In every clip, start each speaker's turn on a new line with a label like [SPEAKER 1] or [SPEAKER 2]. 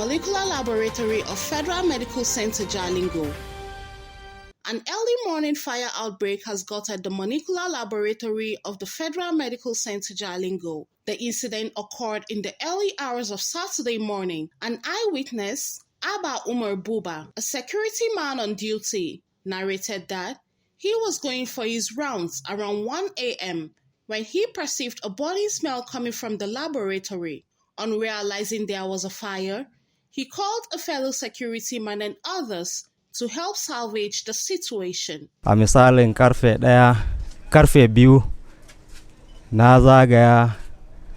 [SPEAKER 1] Molecular Laboratory of Federal Medical Center Jalingo. An early morning fire outbreak has gutted the Molecular Laboratory of the Federal Medical Center Jalingo. The incident occurred in the early hours of Saturday morning. An eyewitness, Abba Umar Buba, a security man on duty, narrated that he was going for his rounds around 1 a.m. when he perceived a burning smell coming from the laboratory. On realizing there was a fire, he called a fellow security man and others to help salvage the situation.
[SPEAKER 2] A misalin karfe biyu na zagaya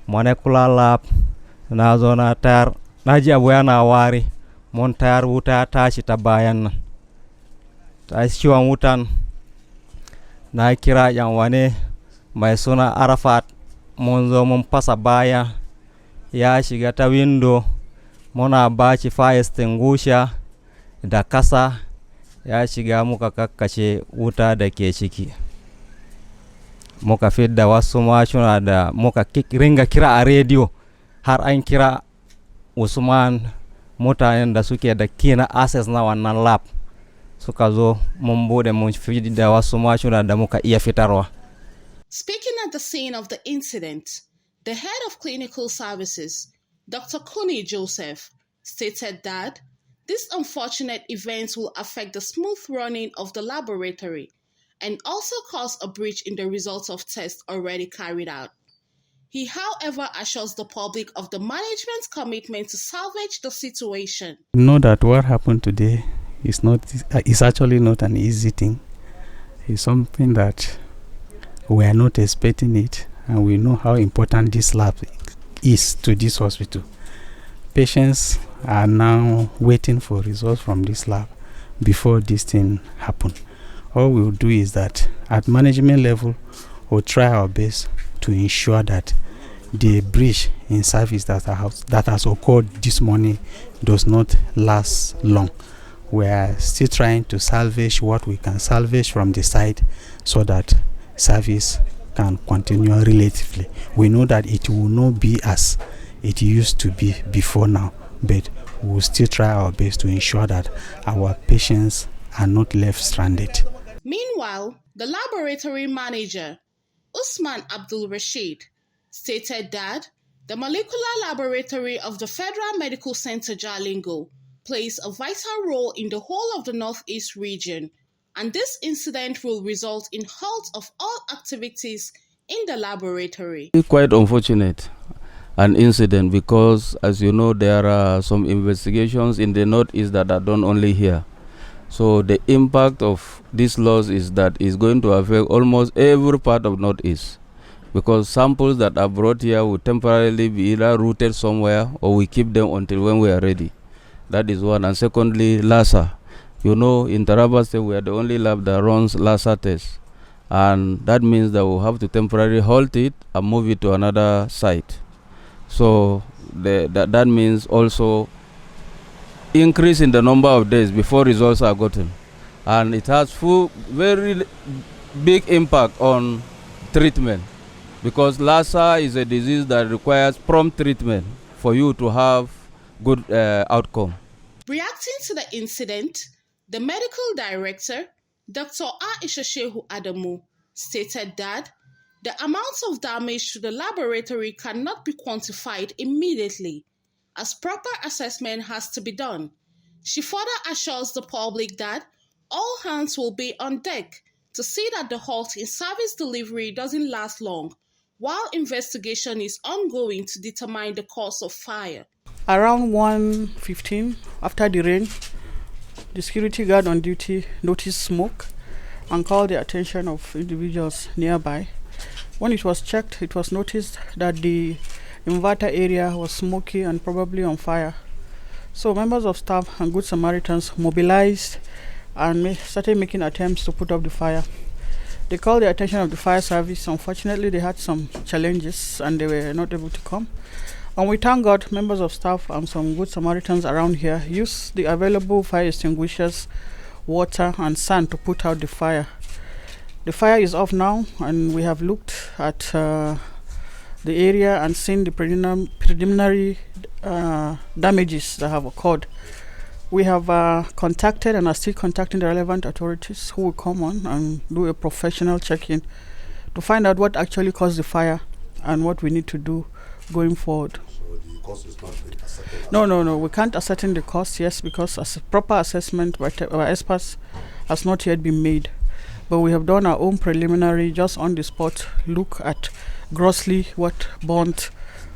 [SPEAKER 2] molecular lab na zo na tayar na ji abu yana wari mun tayar wuta tashi ta bayan nan. Ta ciwon wutan na kira yan wane mai suna Arafat mun zo mun fasa baya ya shiga ta window muna baci fire extinguisher da kasa ya shiga muka kakkashe wuta da ke ciki. Muka fidda wasu mashina da muka ringa kira a rediyo har an kira Usman mutanen da suke da kina access na wannan lab suka zo mun bude mun fidda wasu mashina da muka iya fitarwa.
[SPEAKER 1] Speaking at the scene of the incident, the head of clinical services, Dr. Kuni Joseph, stated that this unfortunate event will affect the smooth running of the laboratory and also cause a breach in the results of tests already carried out. He, however, assures the public of the management's commitment to salvage the situation.
[SPEAKER 3] You know that what happened today is actually not an easy thing. It's something that we are not expecting it, and we know how important this lab is to this hospital. Patients are now waiting for results from this lab before this thing happen. All we'll do is that at management level, we'll try our best to ensure that the breach in service that has occurred this morning does not last long. We are still trying to salvage what we can salvage from the site so that service can continue relatively. We know that it will not be as it used to be before now, but we will still try our best to ensure that our patients are not left stranded.
[SPEAKER 1] Meanwhile, the laboratory manager, Usman Abdul Rashid, stated that the Molecular Laboratory of the Federal Medical Center Jalingo plays a vital role in the whole of the Northeast region, and this incident will result in halt of all activities in the laboratory.
[SPEAKER 4] It's quite unfortunate, an incident, because as you know there are some investigations in the Northeast that are done only here. So the impact of this loss is that it's going to affect almost every part of Northeast, because samples that are brought here will temporarily be either routed somewhere or we keep them until when we are ready. That is one. And secondly, Lassa. You know, in Taraba State, we are the only lab that runs Lassa tests. And that means that we'll have to temporarily halt it and move it to another site. So that means also increase in the number of days before results are gotten. And it has very big impact on treatment, because Lassa is a disease that requires prompt treatment for you to have good outcome.
[SPEAKER 1] Reacting to the incident, the medical director, Dr. Aisha Shehu Adamu, stated that the amount of damage to the laboratory cannot be quantified immediately, as proper assessment has to be done. She further assures the public that all hands will be on deck to see that the halt in service delivery doesn't last long, while investigation is ongoing to determine the cause of fire.
[SPEAKER 5] Around 1:15, after the rain, the security guard on duty noticed smoke and called the attention of individuals nearby. When it was checked, it was noticed that the inverter area was smoky and probably on fire. So members of staff and Good Samaritans mobilized and started making attempts to put out the fire. They called the attention of the fire service. Unfortunately, they had some challenges and they were not able to come. And we thank God, members of staff and some Good Samaritans around here used the available fire extinguishers, water and sand to put out the fire. The fire is off now, and we have looked at the area and seen the preliminary damages that have occurred. We have contacted and are still contacting the relevant authorities who will come on and do a professional check-in to find out what actually caused the fire and what we need to do going forward.
[SPEAKER 6] So the cost is not being ascertained?
[SPEAKER 5] No. We can't ascertain the cost, yes, because a proper assessment by our experts has not yet been made. But we have done our own preliminary, just on the spot, look at grossly what burnt,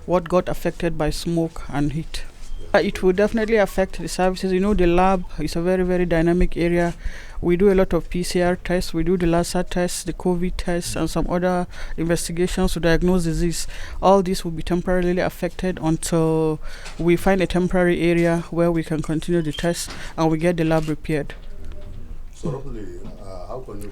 [SPEAKER 5] what got affected by smoke and heat. It will definitely affect the services. You know, the lab is a very, very dynamic area. We do a lot of PCR tests, we do the Lassa tests, the COVID tests, and some other investigations to diagnose disease. All this will be temporarily affected until we find a temporary area where we can continue the tests and we get the lab repaired.
[SPEAKER 6] So roughly, how can you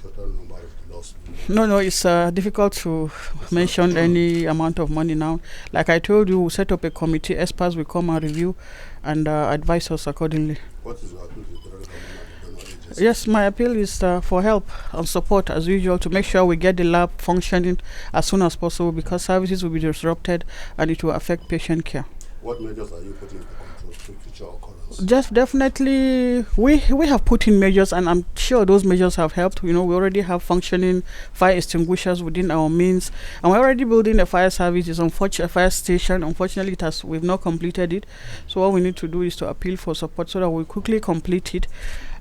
[SPEAKER 6] put the total number of the loss?
[SPEAKER 5] No, it's difficult to mention any amount of money now. Like I told you, we'll set up a committee, experts will come and review and advise us accordingly.
[SPEAKER 6] What is your appeal to the federal government and the donor agencies?
[SPEAKER 5] Yes, my appeal is for help and support as usual to make sure we get the lab functioning as soon as possible, because services will be disrupted and it will affect patient care.
[SPEAKER 6] What measures are you putting into control to future occurrence?
[SPEAKER 5] Just definitely, we have put in measures, and I'm sure those measures have helped. You know, we already have functioning fire extinguishers within our means, and we're already building a fire service. It's a fire station. Unfortunately, we've not completed it. So what we need to do is to appeal for support so that we quickly complete it,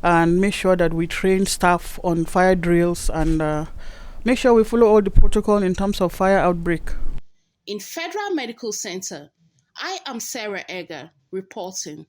[SPEAKER 5] and make sure that we train staff on fire drills, and make sure we follow all the protocol in terms of fire outbreak.
[SPEAKER 1] In Federal Medical Center, I am Sarah Egger reporting.